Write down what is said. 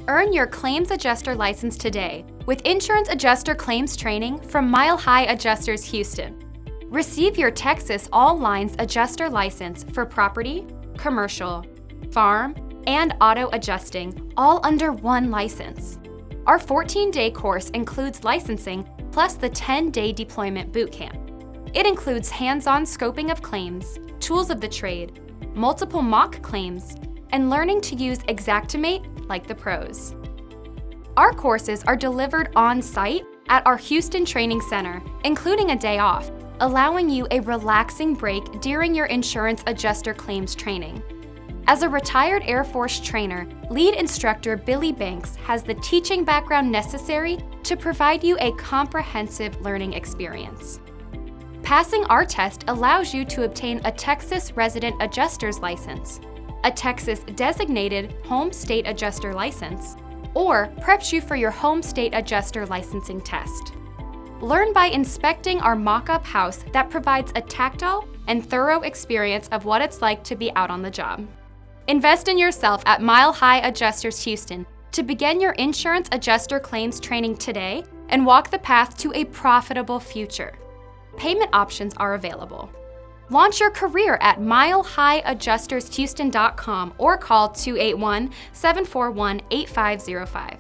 Earn your Claims Adjuster license today with Insurance Adjuster Claims Training from Mile High Adjusters Houston. Receive your Texas All Lines Adjuster license for property, commercial, farm, and auto adjusting, all under one license. Our 14-day course includes licensing plus the 10-day deployment bootcamp. It includes hands-on scoping of claims, tools of the trade, multiple mock claims, and learning to use Xactimate like the pros. Our courses are delivered on-site at our Houston Training Center, including a day off, allowing you a relaxing break during your insurance adjuster claims training. As a retired Air Force trainer, lead instructor Billy Banks has the teaching background necessary to provide you a comprehensive learning experience. Passing our test allows you to obtain a Texas Resident Adjuster's License, a Texas Designated Home State Adjuster License, or preps you for your Home State Adjuster licensing test. Learn by inspecting our mock-up house that provides a tactile and thorough experience of what it's like to be out on the job. Invest in yourself at Mile High Adjusters Houston to begin your insurance adjuster claims training today and walk the path to a profitable future. Payment options are available. Launch your career at milehighadjustershouston.com or call 281-741-8505.